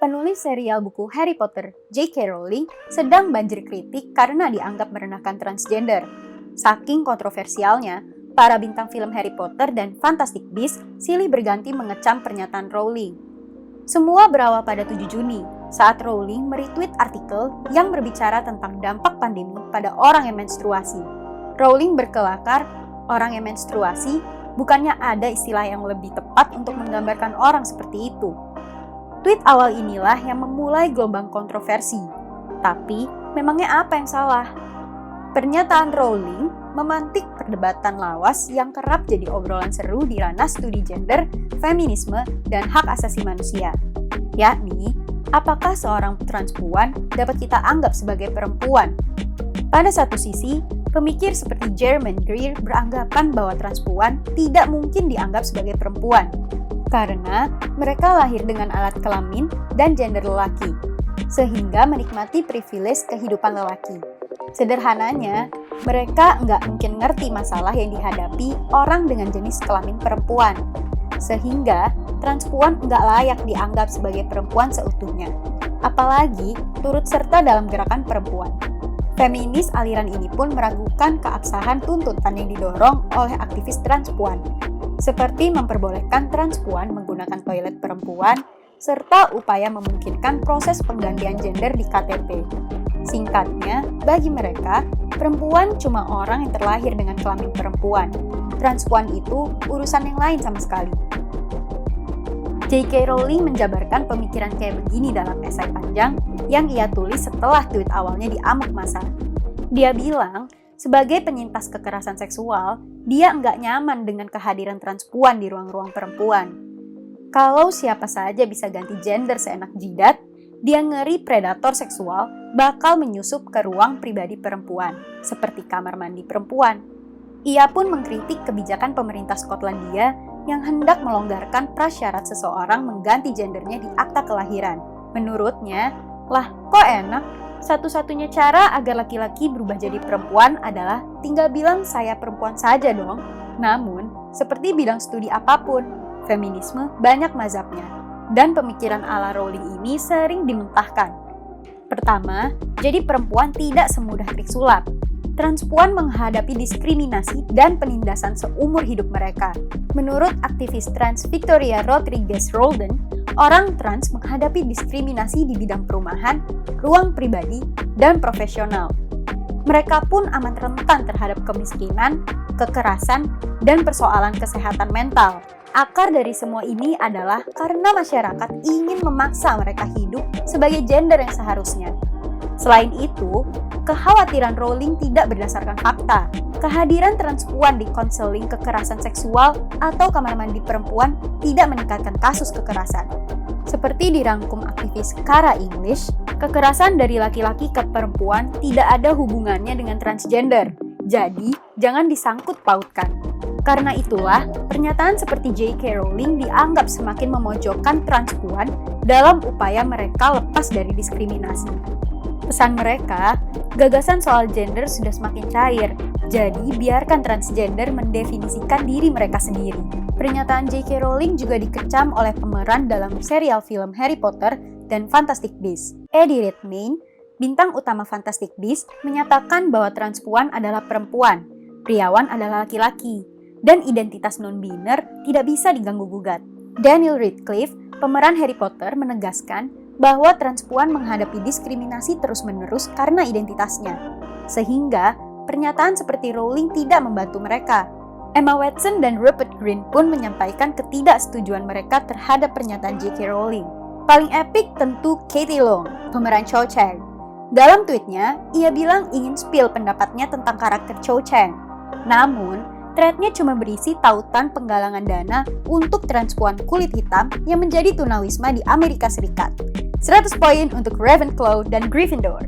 penulis serial buku Harry Potter, J.K. Rowling, sedang banjir kritik karena dianggap merendahkan transgender. Saking kontroversialnya, para bintang film Harry Potter dan Fantastic Beasts silih berganti mengecam pernyataan Rowling. Semua berawal pada 7 Juni, saat Rowling meretweet artikel yang berbicara tentang dampak pandemi pada orang yang menstruasi. Rowling berkelakar, orang yang menstruasi, bukannya ada istilah yang lebih tepat untuk menggambarkan orang seperti itu. Tweet awal inilah yang memulai gelombang kontroversi. Tapi, memangnya apa yang salah? Pernyataan Rowling memantik perdebatan lawas yang kerap jadi obrolan seru di ranah studi gender, feminisme, dan hak asasi manusia. Yakni, apakah seorang transpuan dapat kita anggap sebagai perempuan? Pada satu sisi, pemikir seperti Germaine Greer beranggapan bahwa transpuan tidak mungkin dianggap sebagai perempuan, karena mereka lahir dengan alat kelamin dan gender lelaki, sehingga menikmati privilege kehidupan lelaki. Sederhananya, mereka nggak mungkin ngerti masalah yang dihadapi orang dengan jenis kelamin perempuan, sehingga transpuan nggak layak dianggap sebagai perempuan seutuhnya, apalagi turut serta dalam gerakan perempuan. Feminis aliran ini pun meragukan keabsahan tuntutan yang didorong oleh aktivis transpuan, seperti memperbolehkan transpuan menggunakan toilet perempuan, serta upaya memungkinkan proses penggantian gender di KTP. Singkatnya, bagi mereka, perempuan cuma orang yang terlahir dengan kelamin perempuan. Transpuan itu urusan yang lain sama sekali. J.K. Rowling menjabarkan pemikiran kayak begini dalam esai panjang yang ia tulis setelah tweet awalnya diamuk massa. Dia bilang, sebagai penyintas kekerasan seksual, dia nggak nyaman dengan kehadiran transpuan di ruang-ruang perempuan. Kalau siapa saja bisa ganti gender seenak jidat, dia ngeri predator seksual bakal menyusup ke ruang pribadi perempuan, seperti kamar mandi perempuan. Ia pun mengkritik kebijakan pemerintah Skotlandia yang hendak melonggarkan prasyarat seseorang mengganti gendernya di akta kelahiran. Menurutnya, lah kok enak? Satu-satunya cara agar laki-laki berubah jadi perempuan adalah tinggal bilang saya perempuan saja dong. Namun, seperti bidang studi apapun, feminisme banyak mazhabnya, dan pemikiran ala Rowling ini sering dimentahkan. Pertama, jadi perempuan tidak semudah trik sulap. Transpuan menghadapi diskriminasi dan penindasan seumur hidup mereka. Menurut aktivis trans Victoria Rodriguez Roldan, orang trans menghadapi diskriminasi di bidang perumahan, ruang pribadi, dan profesional. Mereka pun amat rentan terhadap kemiskinan, kekerasan, dan persoalan kesehatan mental. Akar dari semua ini adalah karena masyarakat ingin memaksa mereka hidup sebagai gender yang seharusnya. Selain itu, kekhawatiran Rowling tidak berdasarkan fakta. Kehadiran transpuan di konseling kekerasan seksual atau kamar mandi perempuan tidak meningkatkan kasus kekerasan. Seperti dirangkum aktivis Kara English, kekerasan dari laki-laki ke perempuan tidak ada hubungannya dengan transgender. Jadi, jangan disangkut pautkan. Karena itulah, pernyataan seperti J.K. Rowling dianggap semakin memojokkan transpuan dalam upaya mereka lepas dari diskriminasi. Pesan mereka, gagasan soal gender sudah semakin cair, jadi biarkan transgender mendefinisikan diri mereka sendiri. Pernyataan J.K. Rowling juga dikecam oleh pemeran dalam serial film Harry Potter dan Fantastic Beasts. Eddie Redmayne, bintang utama Fantastic Beasts, menyatakan bahwa transpuan adalah perempuan, priawan adalah laki-laki, dan identitas non-biner tidak bisa diganggu-gugat. Daniel Radcliffe, pemeran Harry Potter, menegaskan bahwa transpuan menghadapi diskriminasi terus-menerus karena identitasnya, sehingga pernyataan seperti Rowling tidak membantu mereka. Emma Watson dan Rupert Grint pun menyampaikan ketidaksetujuan mereka terhadap pernyataan J.K. Rowling. Paling epik tentu Katie Long, pemeran Cho Chang. Dalam tweetnya, ia bilang ingin spill pendapatnya tentang karakter Cho Chang. Namun, threadnya cuma berisi tautan penggalangan dana untuk transpuan kulit hitam yang menjadi tunawisma di Amerika Serikat. 100 poin untuk Ravenclaw dan Gryffindor.